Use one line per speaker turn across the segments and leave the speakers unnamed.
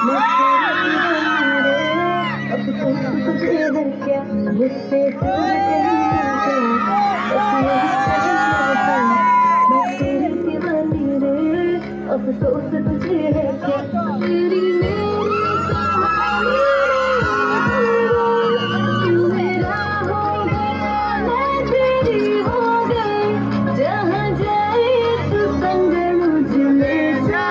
मैं तेरे दीवानी रे, अब तो तुझे है क्या, मुझसे दूर चली जा, बस यही कहना था। मैं तेरी दीवानी रे, अब तो तुझे है क्या, तेरी मेरी कहानी रे, तू मेरा हो गया, मैं तेरी हो गई, जहाँ जाए तू संग मुझे ले जा।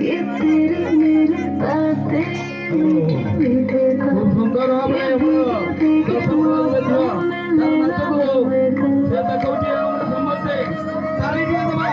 ये तेरी मेरी बातें मीठे
Sebentar apa ya bro? Siapa kau dia bersama saya? Kali dia coba.